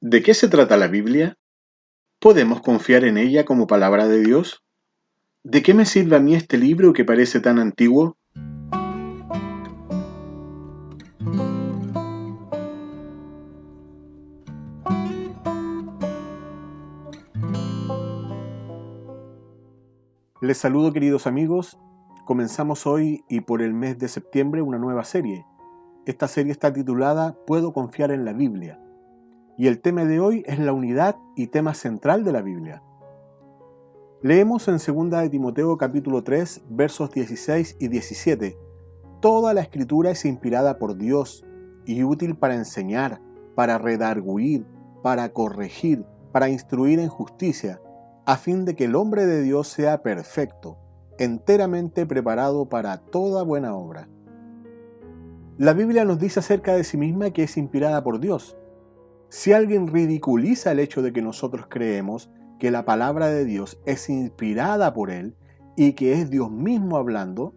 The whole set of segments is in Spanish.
¿De qué se trata la Biblia? ¿Podemos confiar en ella como palabra de Dios? ¿De qué me sirve a mí este libro que parece tan antiguo? Les saludo, queridos amigos. Comenzamos hoy y por el mes de septiembre una nueva serie. Esta serie está titulada ¿Puedo confiar en la Biblia? Y el tema de hoy es la unidad y tema central de la Biblia. Leemos en 2 de Timoteo capítulo 3 versos 16 y 17. Toda la escritura es inspirada por Dios y útil para enseñar, para redarguir, para corregir, para instruir en justicia, a fin de que el hombre de Dios sea perfecto, enteramente preparado para toda buena obra. La Biblia nos dice acerca de sí misma que es inspirada por Dios. Si alguien ridiculiza el hecho de que nosotros creemos que la palabra de Dios es inspirada por Él y que es Dios mismo hablando,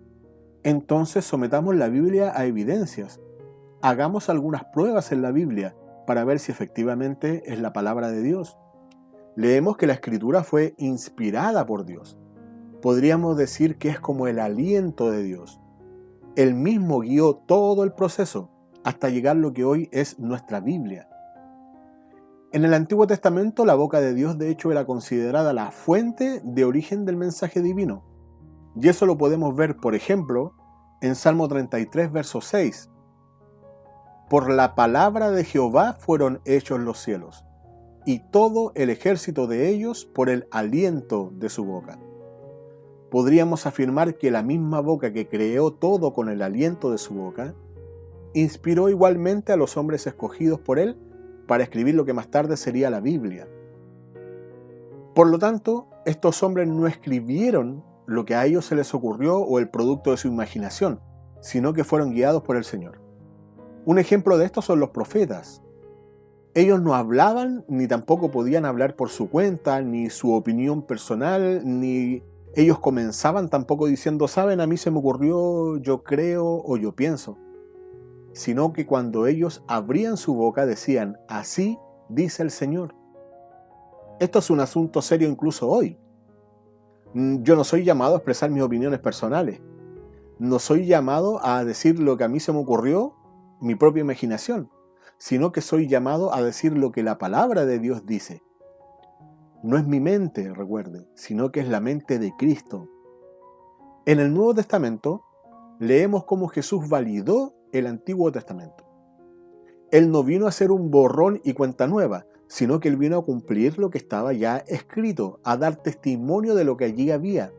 entonces sometamos la Biblia a evidencias. Hagamos algunas pruebas en la Biblia para ver si efectivamente es la palabra de Dios. Leemos que la Escritura fue inspirada por Dios. Podríamos decir que es como el aliento de Dios. Él mismo guió todo el proceso hasta llegar a lo que hoy es nuestra Biblia. En el Antiguo Testamento, la boca de Dios de hecho era considerada la fuente de origen del mensaje divino. Y eso lo podemos ver, por ejemplo, en Salmo 33, verso 6. Por la palabra de Jehová fueron hechos los cielos, y todo el ejército de ellos por el aliento de su boca. Podríamos afirmar que la misma boca que creó todo con el aliento de su boca, inspiró igualmente a los hombres escogidos por él para escribir lo que más tarde sería la Biblia. Por lo tanto, estos hombres no escribieron lo que a ellos se les ocurrió o el producto de su imaginación, sino que fueron guiados por el Señor. Un ejemplo de esto son los profetas. Ellos no hablaban ni tampoco podían hablar por su cuenta, ni su opinión personal, ni ellos comenzaban tampoco diciendo, saben, a mí se me ocurrió, yo creo o yo pienso. Sino que cuando ellos abrían su boca decían, así dice el Señor. Esto es un asunto serio incluso hoy. Yo no soy llamado a expresar mis opiniones personales. No soy llamado a decir lo que a mí se me ocurrió, mi propia imaginación, sino que soy llamado a decir lo que la palabra de Dios dice. No es mi mente, recuerde, sino que es la mente de Cristo. En el Nuevo Testamento leemos cómo Jesús validó el Antiguo Testamento. Él no vino a hacer un borrón y cuenta nueva, sino que Él vino a cumplir lo que estaba ya escrito, a dar testimonio de lo que allí había.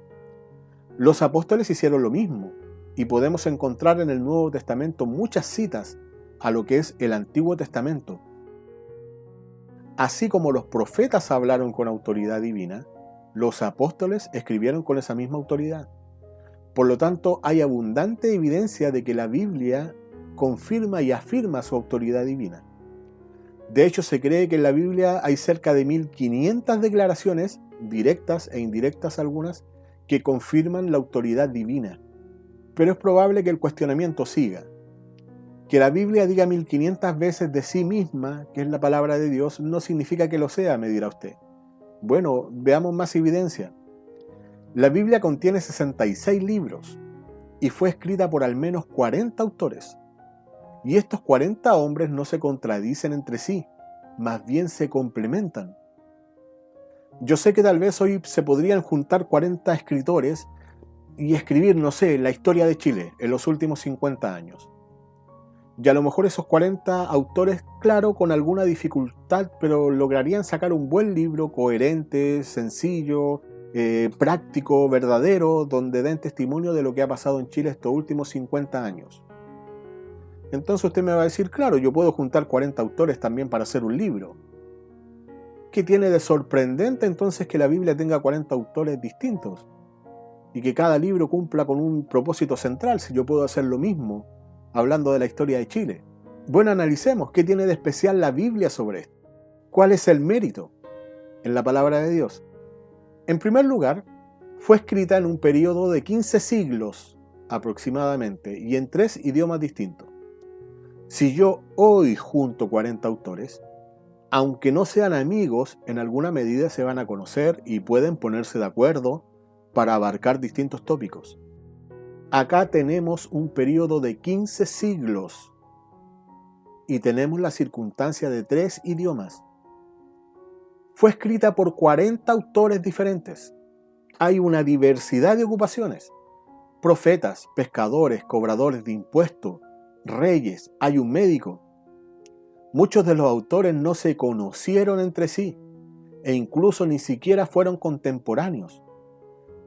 Los apóstoles hicieron lo mismo, y podemos encontrar en el Nuevo Testamento muchas citas a lo que es el Antiguo Testamento. Así como los profetas hablaron con autoridad divina, los apóstoles escribieron con esa misma autoridad. Por lo tanto, hay abundante evidencia de que la Biblia confirma y afirma su autoridad divina. De hecho, se cree que en la Biblia hay cerca de 1500 declaraciones, directas e indirectas algunas, que confirman la autoridad divina. Pero es probable que el cuestionamiento siga. Que la Biblia diga 1500 veces de sí misma, que es la palabra de Dios, no significa que lo sea, me dirá usted. Bueno, veamos más evidencia. La Biblia contiene 66 libros y fue escrita por al menos 40 autores. Y estos 40 hombres no se contradicen entre sí, más bien se complementan. Yo sé que tal vez hoy se podrían juntar 40 escritores y escribir, no sé, la historia de Chile en los últimos 50 años. Y a lo mejor esos 40 autores, claro, con alguna dificultad, pero lograrían sacar un buen libro coherente, sencillo, práctico, verdadero, donde den testimonio de lo que ha pasado en Chile estos últimos 50 años. Entonces usted me va a decir, claro, yo puedo juntar 40 autores también para hacer un libro. ¿Qué tiene de sorprendente entonces que la Biblia tenga 40 autores distintos? Y que cada libro cumpla con un propósito central, si yo puedo hacer lo mismo, hablando de la historia de Chile. Bueno, analicemos qué tiene de especial la Biblia sobre esto. ¿Cuál es el mérito en la palabra de Dios? En primer lugar, fue escrita en un periodo de 15 siglos aproximadamente y en 3 idiomas distintos. Si yo hoy junto 40 autores, aunque no sean amigos, en alguna medida se van a conocer y pueden ponerse de acuerdo para abarcar distintos tópicos. Acá tenemos un periodo de 15 siglos y tenemos la circunstancia de 3 idiomas. Fue escrita por 40 autores diferentes. Hay una diversidad de ocupaciones. Profetas, pescadores, cobradores de impuestos, reyes, hay un médico. Muchos de los autores no se conocieron entre sí e incluso ni siquiera fueron contemporáneos.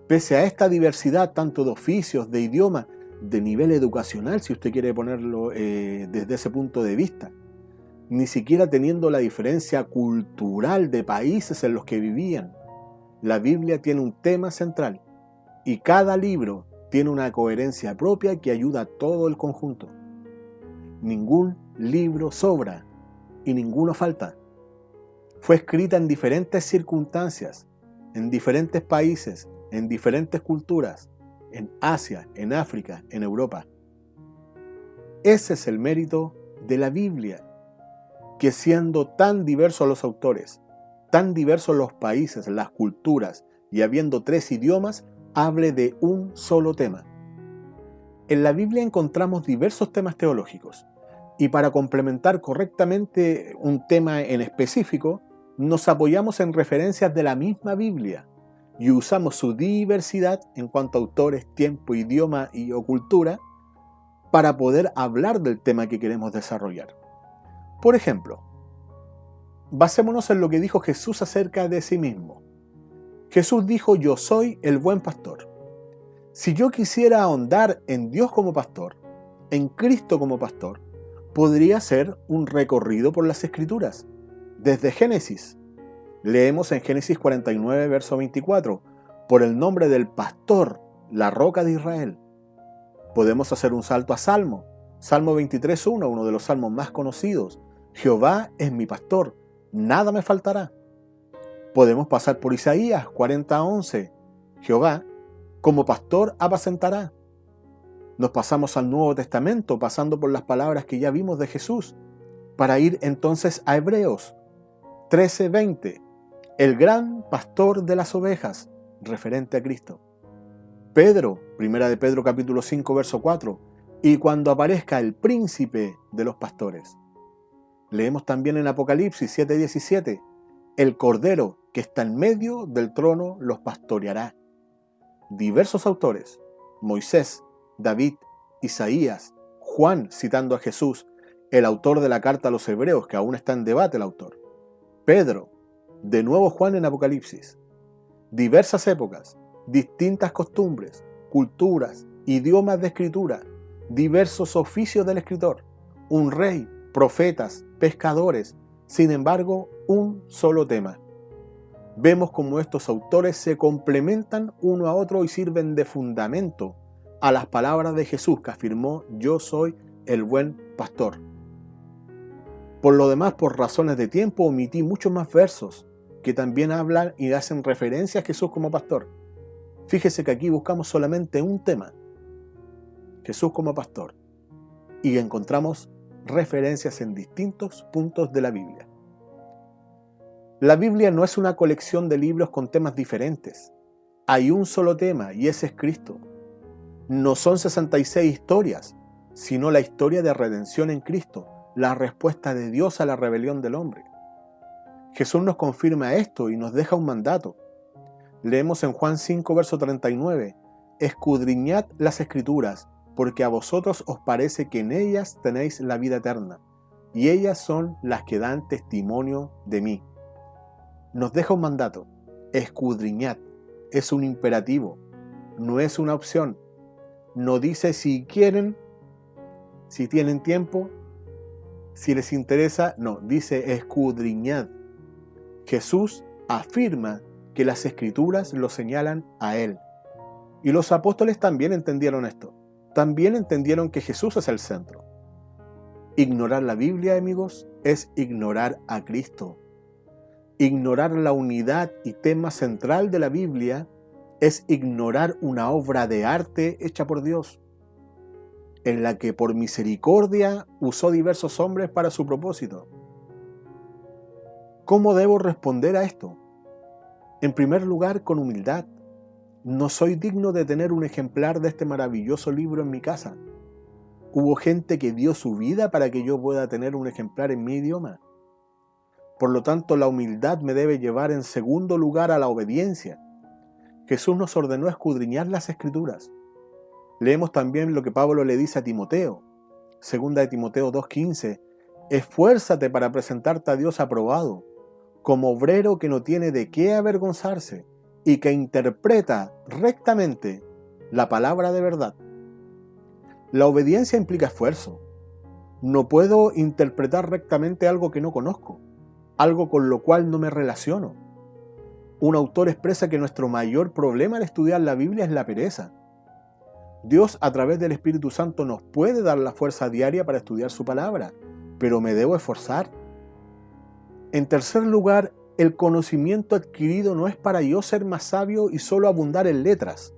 Pese a esta diversidad tanto de oficios, de idiomas, de nivel educacional, si usted quiere ponerlo desde ese punto de vista, ni siquiera teniendo la diferencia cultural de países en los que vivían, la Biblia tiene un tema central y cada libro tiene una coherencia propia que ayuda a todo el conjunto. Ningún libro sobra y ninguno falta. Fue escrita en diferentes circunstancias, en diferentes países, en diferentes culturas, en Asia, en África, en Europa. Ese es el mérito de la Biblia, que siendo tan diversos los autores, tan diversos los países, las culturas, y habiendo 3 idiomas, hable de un solo tema. En la Biblia encontramos diversos temas teológicos, y para complementar correctamente un tema en específico, nos apoyamos en referencias de la misma Biblia, y usamos su diversidad en cuanto a autores, tiempo, idioma y o cultura, para poder hablar del tema que queremos desarrollar. Por ejemplo, basémonos en lo que dijo Jesús acerca de sí mismo. Jesús dijo: yo soy el buen pastor. Si yo quisiera ahondar en Dios como pastor, en Cristo como pastor, podría ser un recorrido por las Escrituras. Desde Génesis, leemos en Génesis 49, verso 24, por el nombre del pastor, la roca de Israel. Podemos hacer un salto a Salmo 23.1, uno de los salmos más conocidos. Jehová es mi pastor, nada me faltará. Podemos pasar por Isaías 40.11. Jehová, como pastor, apacentará. Nos pasamos al Nuevo Testamento, pasando por las palabras que ya vimos de Jesús, para ir entonces a Hebreos 13.20. El gran pastor de las ovejas, referente a Cristo. Pedro, primera de Pedro capítulo 5, verso 4. Y cuando aparezca el príncipe de los pastores. Leemos también en Apocalipsis 7.17. El cordero que está en medio del trono los pastoreará. Diversos autores, Moisés, David, Isaías, Juan citando a Jesús, el autor de la carta a los hebreos, que aún está en debate el autor, Pedro, de nuevo Juan en Apocalipsis. Diversas épocas, distintas costumbres, culturas, idiomas de escritura, diversos oficios del escritor, un rey, profetas, pescadores, sin embargo, un solo tema. Vemos cómo estos autores se complementan uno a otro y sirven de fundamento a las palabras de Jesús que afirmó: yo soy el buen pastor. Por lo demás, por razones de tiempo, omití muchos más versos que también hablan y hacen referencia a Jesús como pastor. Fíjese que aquí buscamos solamente un tema, Jesús como pastor, y encontramos referencias en distintos puntos de la Biblia. La Biblia no es una colección de libros con temas diferentes. Hay un solo tema y ese es Cristo. No son 66 historias, sino la historia de redención en Cristo, la respuesta de Dios a la rebelión del hombre. Jesús nos confirma esto y nos deja un mandato. Leemos en Juan 5, verso 39, escudriñad las Escrituras, porque a vosotros os parece que en ellas tenéis la vida eterna, y ellas son las que dan testimonio de mí. Nos deja un mandato, escudriñad, es un imperativo, no es una opción. No dice si quieren, si tienen tiempo, si les interesa, no, dice escudriñad. Jesús afirma que las Escrituras lo señalan a Él. Y los apóstoles también entendieron esto. También entendieron que Jesús es el centro. Ignorar la Biblia, amigos, es ignorar a Cristo. Ignorar la unidad y tema central de la Biblia es ignorar una obra de arte hecha por Dios, en la que por misericordia usó diversos hombres para su propósito. ¿Cómo debo responder a esto? En primer lugar, con humildad. No soy digno de tener un ejemplar de este maravilloso libro en mi casa. Hubo gente que dio su vida para que yo pueda tener un ejemplar en mi idioma. Por lo tanto, la humildad me debe llevar en segundo lugar a la obediencia. Jesús nos ordenó escudriñar las Escrituras. Leemos también lo que Pablo le dice a Timoteo. Segunda de Timoteo 2:15. Esfuérzate para presentarte a Dios aprobado, como obrero que no tiene de qué avergonzarse y que interpreta rectamente la palabra de verdad. La obediencia implica esfuerzo. No puedo interpretar rectamente algo que no conozco, algo con lo cual no me relaciono. Un autor expresa que nuestro mayor problema al estudiar la Biblia es la pereza. Dios, a través del Espíritu Santo, nos puede dar la fuerza diaria para estudiar su palabra, pero me debo esforzar. En tercer lugar, el conocimiento adquirido no es para yo ser más sabio y solo abundar en letras,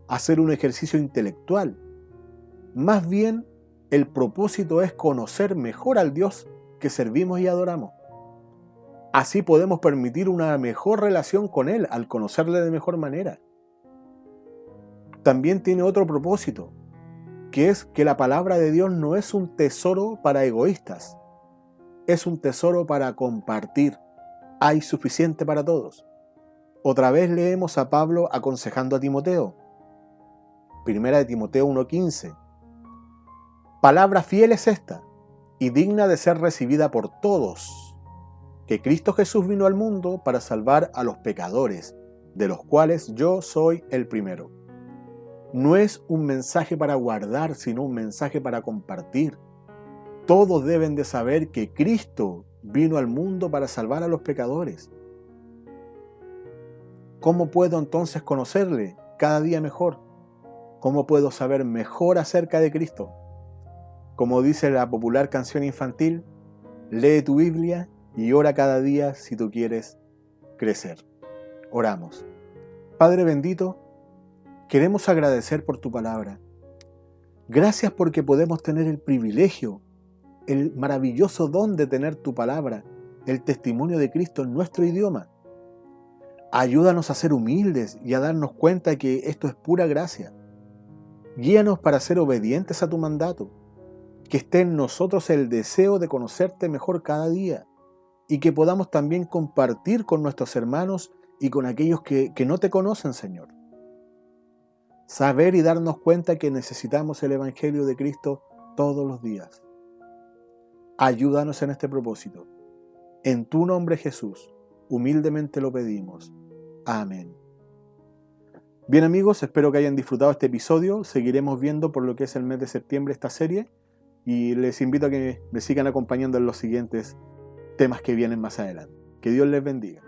hacer un ejercicio intelectual. Más bien, el propósito es conocer mejor al Dios que servimos y adoramos. Así podemos permitir una mejor relación con Él al conocerle de mejor manera. También tiene otro propósito, que es que la palabra de Dios no es un tesoro para egoístas, es un tesoro para compartir. Hay suficiente para todos. Otra vez leemos a Pablo aconsejando a Timoteo. Primera de Timoteo 1:15. Palabra fiel es esta, y digna de ser recibida por todos, que Cristo Jesús vino al mundo para salvar a los pecadores, de los cuales yo soy el primero. No es un mensaje para guardar, sino un mensaje para compartir. Todos deben de saber que Cristo vino al mundo para salvar a los pecadores. ¿Cómo puedo entonces conocerle cada día mejor? ¿Cómo puedo saber mejor acerca de Cristo? Como dice la popular canción infantil, lee tu Biblia y ora cada día si tú quieres crecer. Oramos. Padre bendito, queremos agradecer por tu palabra. Gracias porque podemos tener el privilegio, el maravilloso don de tener tu palabra, el testimonio de Cristo en nuestro idioma. Ayúdanos a ser humildes y a darnos cuenta que esto es pura gracia. Guíanos para ser obedientes a tu mandato, que esté en nosotros el deseo de conocerte mejor cada día y que podamos también compartir con nuestros hermanos y con aquellos que no te conocen, Señor. Saber y darnos cuenta que necesitamos el Evangelio de Cristo todos los días. Ayúdanos en este propósito. En tu nombre, Jesús, humildemente lo pedimos. Amén. Bien amigos, espero que hayan disfrutado este episodio. Seguiremos viendo por lo que es el mes de septiembre esta serie y les invito a que me sigan acompañando en los siguientes temas que vienen más adelante. Que Dios les bendiga.